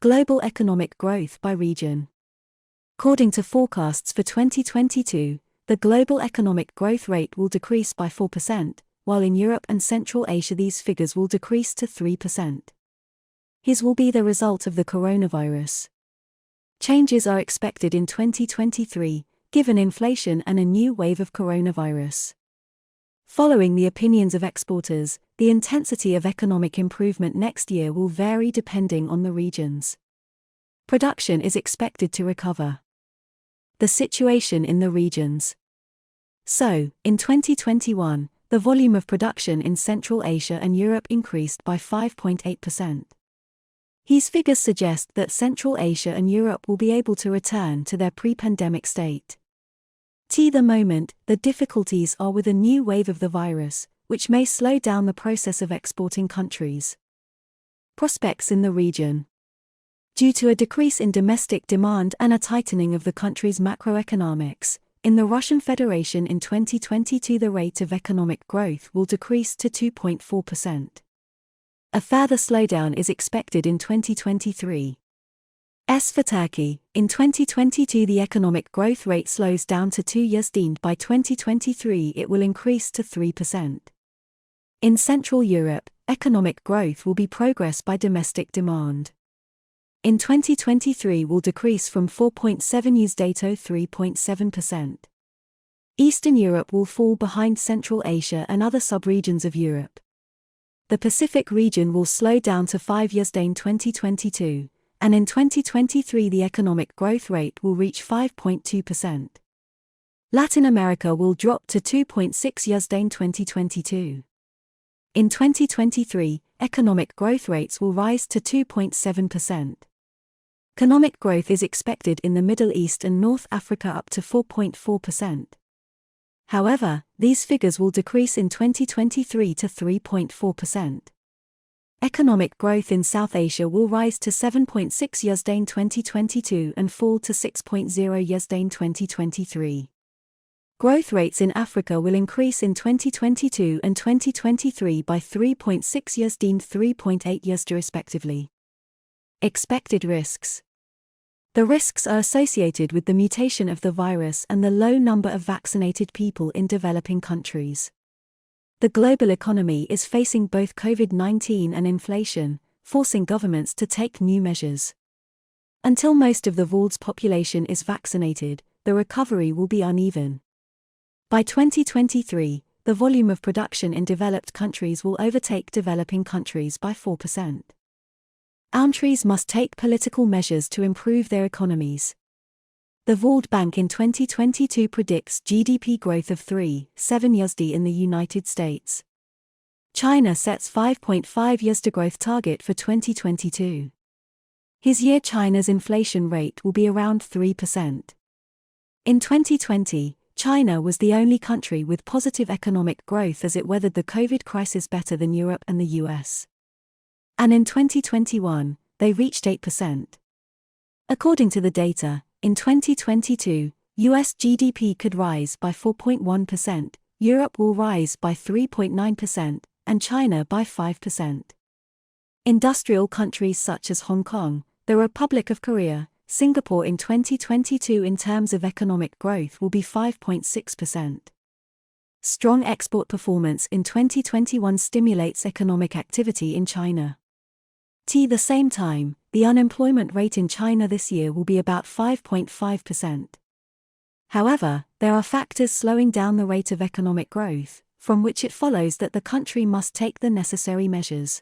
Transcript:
Global economic growth by region. According to forecasts for 2022, the global economic growth rate will decrease by 4%, while in Europe and Central Asia these figures will decrease to 3%. This will be the result of the coronavirus. Changes are expected in 2023, given inflation and a new wave of coronavirus. Following the opinions of exporters, the intensity of economic improvement next year will vary depending on the regions. Production is expected to recover. The situation in the regions. So, in 2021, the volume of production in Central Asia and Europe increased by 5.8%. These figures suggest that Central Asia and Europe will be able to return to their pre-pandemic state. At the moment, the difficulties are with a new wave of the virus, which may slow down the process of exporting countries. Prospects in the region. Due to a decrease in domestic demand and a tightening of the country's macroeconomics, in the Russian Federation in 2022 the rate of economic growth will decrease to 2.4%. A further slowdown is expected in 2023. As for Turkey, in 2022 the economic growth rate slows down to 2%. By 2023 it will increase to 3%. In Central Europe, economic growth will be progressed by domestic demand. In 2023 will decrease from 4.7% to 3.7%. Eastern Europe will fall behind Central Asia and other sub-regions of Europe. The Pacific region will slow down to 5% in 2022. And in 2023 the economic growth rate will reach 5.2%. Latin America will drop to 2.6% in 2022. In 2023, economic growth rates will rise to 2.7%. Economic growth is expected in the Middle East and North Africa up to 4.4%. However, these figures will decrease in 2023 to 3.4%. Economic growth in South Asia will rise to 7.6% in 2022 and fall to 6.0% in 2023. Growth rates in Africa will increase in 2022 and 2023 by 3.6% and 3.8% respectively. Expected risks. The risks are associated with the mutation of the virus and the low number of vaccinated people in developing countries. The global economy is facing both COVID-19 and inflation, forcing governments to take new measures. Until most of the world's population is vaccinated, the recovery will be uneven. By 2023, the volume of production in developed countries will overtake developing countries by 4%. Countries must take political measures to improve their economies. The World Bank in 2022 predicts GDP growth of 3.7% in the United States. China sets 5.5% growth target for 2022. This year China's inflation rate will be around 3%. In 2020, China was the only country with positive economic growth as it weathered the COVID crisis better than Europe and the US. And in 2021, they reached 8%. According to the data, in 2022, US GDP could rise by 4.1%, Europe will rise by 3.9%, and China by 5%. Industrial countries such as Hong Kong, the Republic of Korea, Singapore in 2022 in terms of economic growth will be 5.6%. Strong export performance in 2021 stimulates economic activity in China. At the same time, the unemployment rate in China this year will be about 5.5%. However, there are factors slowing down the rate of economic growth, from which it follows that the country must take the necessary measures.